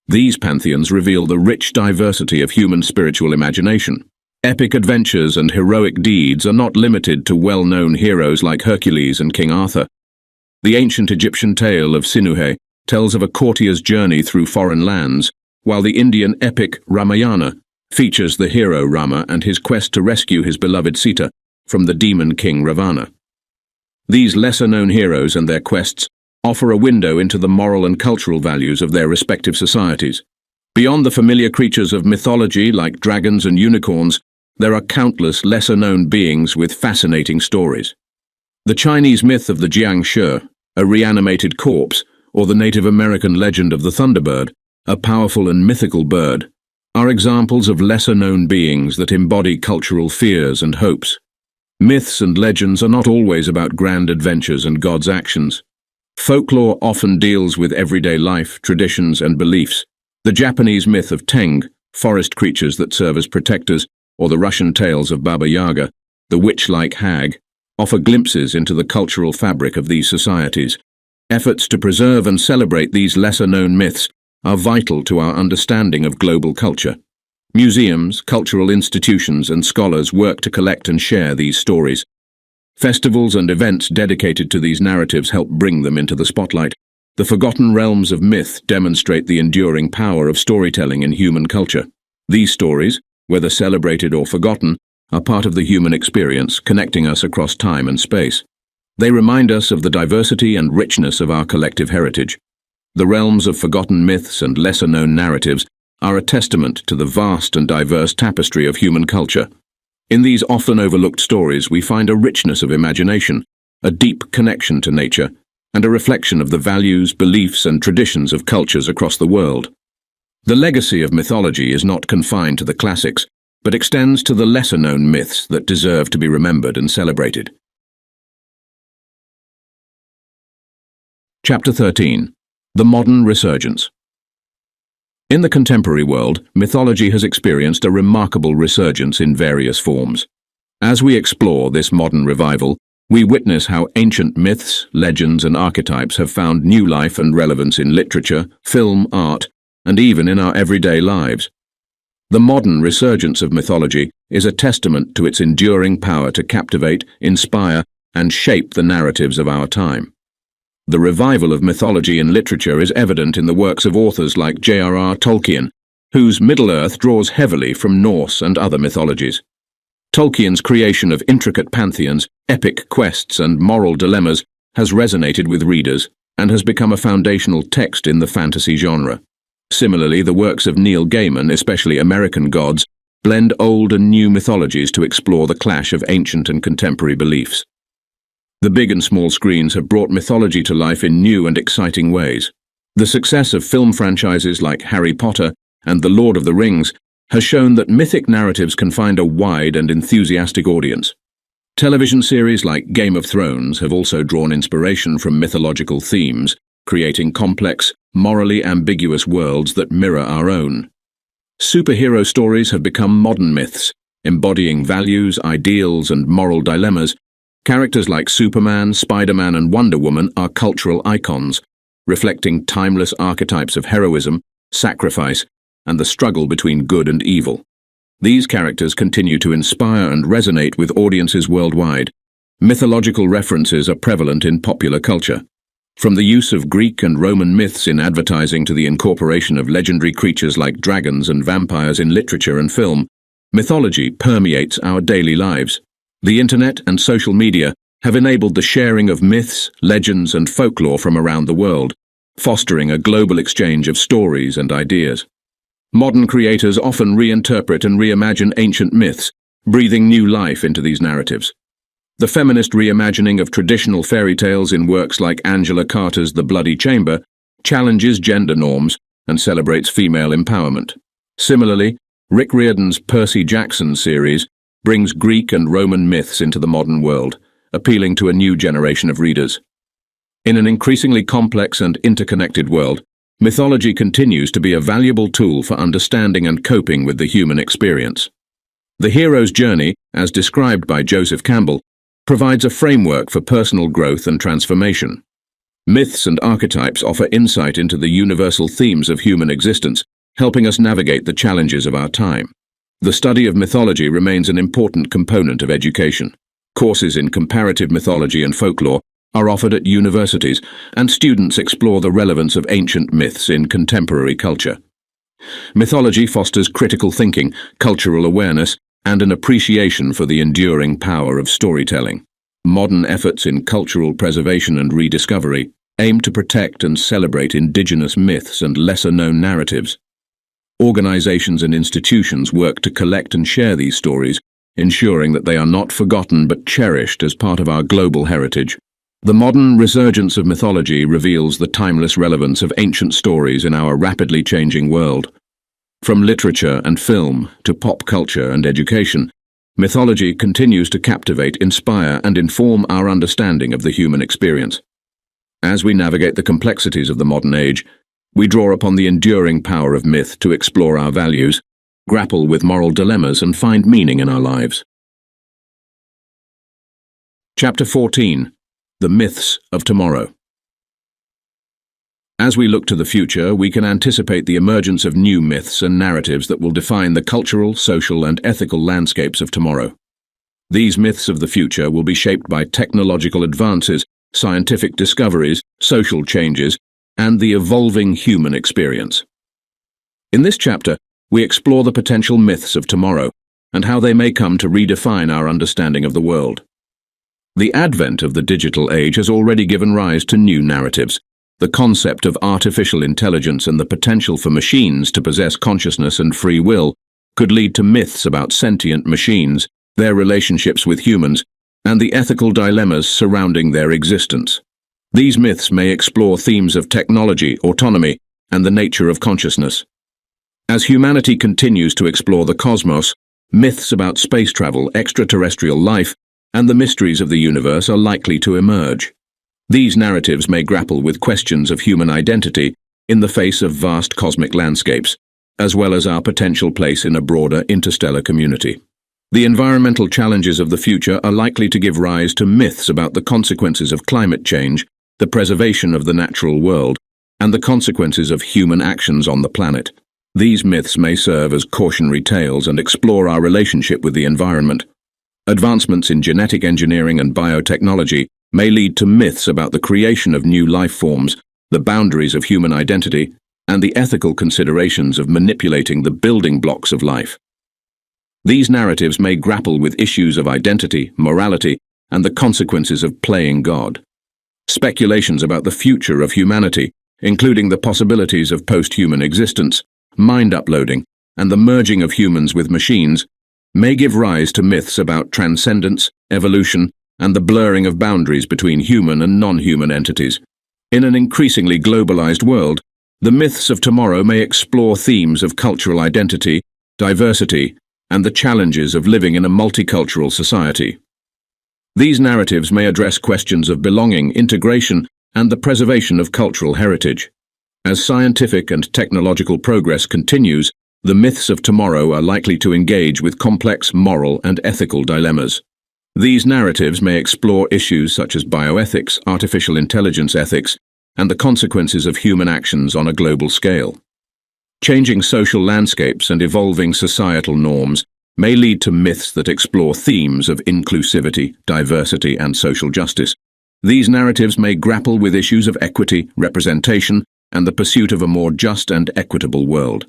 These pantheons reveal the rich diversity of human spiritual imagination. Epic adventures and heroic deeds are not limited to well-known heroes like Hercules and King Arthur. The ancient Egyptian tale of Sinuhe tells of a courtier's journey through foreign lands, while the Indian epic Ramayana features the hero Rama and his quest to rescue his beloved Sita from the demon king Ravana. These lesser-known heroes and their quests offer a window into the moral and cultural values of their respective societies. Beyond the familiar creatures of mythology like dragons and unicorns, there are countless lesser-known beings with fascinating stories. The Chinese myth of the Jiangshi, a reanimated corpse, or the Native American legend of the Thunderbird, a powerful and mythical bird, are examples of lesser-known beings that embody cultural fears and hopes. Myths and legends are not always about grand adventures and God's actions. Folklore often deals with everyday life, traditions, and beliefs. The Japanese myth of Teng, forest creatures that serve as protectors, or the Russian tales of Baba Yaga, the witch-like hag, offer glimpses into the cultural fabric of these societies. Efforts to preserve and celebrate these lesser-known myths are vital to our understanding of global culture. Museums, cultural institutions, and scholars work to collect and share these stories. Festivals and events dedicated to these narratives help bring them into the spotlight. The forgotten realms of myth demonstrate the enduring power of storytelling in human culture. These stories, whether celebrated or forgotten, are part of the human experience, connecting us across time and space. They remind us of the diversity and richness of our collective heritage. The realms of forgotten myths and lesser-known narratives are a testament to the vast and diverse tapestry of human culture. In these often overlooked stories, we find a richness of imagination, a deep connection to nature, and a reflection of the values, beliefs, and traditions of cultures across the world. The legacy of mythology is not confined to the classics, but extends to the lesser-known myths that deserve to be remembered and celebrated. Chapter 13. The Modern Resurgence. In the contemporary world, mythology has experienced a remarkable resurgence in various forms. As we explore this modern revival, we witness how ancient myths, legends, and archetypes have found new life and relevance in literature, film, art, and even in our everyday lives. The modern resurgence of mythology is a testament to its enduring power to captivate, inspire, and shape the narratives of our time. The revival of mythology in literature is evident in the works of authors like J.R.R. Tolkien, whose Middle-earth draws heavily from Norse and other mythologies. Tolkien's creation of intricate pantheons, epic quests, and moral dilemmas has resonated with readers and has become a foundational text in the fantasy genre. Similarly, the works of Neil Gaiman, especially American Gods, blend old and new mythologies to explore the clash of ancient and contemporary beliefs. The big and small screens have brought mythology to life in new and exciting ways. The success of film franchises like Harry Potter and The Lord of the Rings has shown that mythic narratives can find a wide and enthusiastic audience. Television series like Game of Thrones have also drawn inspiration from mythological themes, creating complex, morally ambiguous worlds that mirror our own. Superhero stories have become modern myths, embodying values, ideals, and moral dilemmas. Characters like Superman, Spider-Man, and Wonder Woman are cultural icons, reflecting timeless archetypes of heroism, sacrifice, and the struggle between good and evil. These characters continue to inspire and resonate with audiences worldwide. Mythological references are prevalent in popular culture. From the use of Greek and Roman myths in advertising to the incorporation of legendary creatures like dragons and vampires in literature and film, mythology permeates our daily lives. The internet and social media have enabled the sharing of myths, legends, and folklore from around the world, fostering a global exchange of stories and ideas. Modern creators often reinterpret and reimagine ancient myths, breathing new life into these narratives. The feminist reimagining of traditional fairy tales in works like Angela Carter's The Bloody Chamber challenges gender norms and celebrates female empowerment. Similarly, Rick Riordan's Percy Jackson series brings Greek and Roman myths into the modern world, appealing to a new generation of readers. In an increasingly complex and interconnected world, mythology continues to be a valuable tool for understanding and coping with the human experience. The hero's journey, as described by Joseph Campbell, provides a framework for personal growth and transformation. Myths and archetypes offer insight into the universal themes of human existence, helping us navigate the challenges of our time. The study of mythology remains an important component of education. Courses in comparative mythology and folklore are offered at universities, and students explore the relevance of ancient myths in contemporary culture. Mythology fosters critical thinking, cultural awareness, and an appreciation for the enduring power of storytelling. Modern efforts in cultural preservation and rediscovery aim to protect and celebrate indigenous myths and lesser-known narratives. Organizations and institutions work to collect and share these stories, ensuring that they are not forgotten but cherished as part of our global heritage. The modern resurgence of mythology reveals the timeless relevance of ancient stories in our rapidly changing world. From literature and film to pop culture and education, mythology continues to captivate, inspire, and inform our understanding of the human experience. As we navigate the complexities of the modern age, we draw upon the enduring power of myth to explore our values, grapple with moral dilemmas, and find meaning in our lives. Chapter 14. The Myths of Tomorrow. As we look to the future, we can anticipate the emergence of new myths and narratives that will define the cultural, social, and ethical landscapes of tomorrow. These myths of the future will be shaped by technological advances, scientific discoveries, social changes, and the evolving human experience. In this chapter, we explore the potential myths of tomorrow and how they may come to redefine our understanding of the world. The advent of the digital age has already given rise to new narratives, The concept of artificial intelligence and the potential for machines to possess consciousness and free will could lead to myths about sentient machines, their relationships with humans, and the ethical dilemmas surrounding their existence. These myths may explore themes of technology, autonomy, and the nature of consciousness. As humanity continues to explore the cosmos, myths about space travel, extraterrestrial life, and the mysteries of the universe are likely to emerge. These narratives may grapple with questions of human identity in the face of vast cosmic landscapes, as well as our potential place in a broader interstellar community. The environmental challenges of the future are likely to give rise to myths about the consequences of climate change, the preservation of the natural world, and the consequences of human actions on the planet. These myths may serve as cautionary tales and explore our relationship with the environment. Advancements in genetic engineering and biotechnology may lead to myths about the creation of new life forms, the boundaries of human identity, and the ethical considerations of manipulating the building blocks of life. These narratives may grapple with issues of identity, morality, and the consequences of playing God. Speculations about the future of humanity, including the possibilities of post-human existence, mind uploading, and the merging of humans with machines, may give rise to myths about transcendence, evolution, and the blurring of boundaries between human and non-human entities. In an increasingly globalized world, the myths of tomorrow may explore themes of cultural identity, diversity, and the challenges of living in a multicultural society. These narratives may address questions of belonging, integration, and the preservation of cultural heritage. As scientific and technological progress continues, the myths of tomorrow are likely to engage with complex moral and ethical dilemmas. These narratives may explore issues such as bioethics, artificial intelligence ethics, and the consequences of human actions on a global scale. Changing social landscapes and evolving societal norms may lead to myths that explore themes of inclusivity, diversity, and social justice. These narratives may grapple with issues of equity, representation, and the pursuit of a more just and equitable world.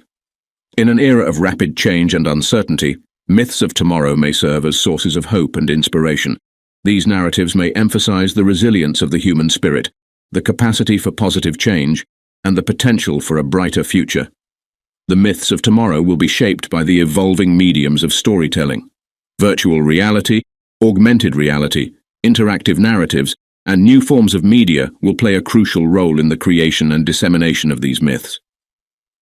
In an era of rapid change and uncertainty, myths of tomorrow may serve as sources of hope and inspiration. These narratives may emphasize the resilience of the human spirit, the capacity for positive change, and the potential for a brighter future. The myths of tomorrow will be shaped by the evolving mediums of storytelling. Virtual reality, augmented reality, interactive narratives, and new forms of media will play a crucial role in the creation and dissemination of these myths.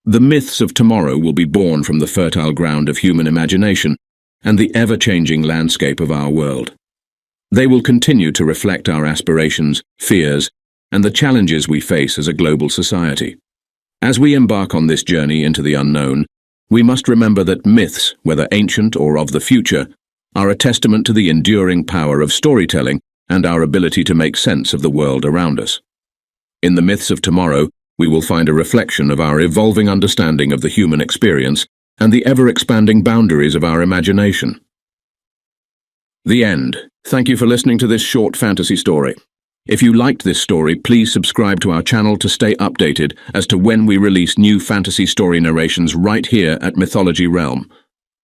The myths of tomorrow will be born from the fertile ground of human imagination and the ever-changing landscape of our world. They will continue to reflect our aspirations, fears, and the challenges we face as a global society. As we embark on this journey into the unknown, we must remember that myths, whether ancient or of the future, are a testament to the enduring power of storytelling and our ability to make sense of the world around us. In the myths of tomorrow, we will find a reflection of our evolving understanding of the human experience and the ever-expanding boundaries of our imagination. The end. Thank you for listening to this short fantasy story. If you liked this story, please subscribe to our channel to stay updated as to when we release new fantasy story narrations right here at Mythology Realm.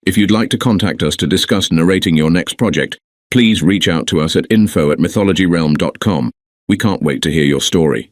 If you'd like to contact us to discuss narrating your next project, please reach out to us at info@mythologyrealm.com. We can't wait to hear your story.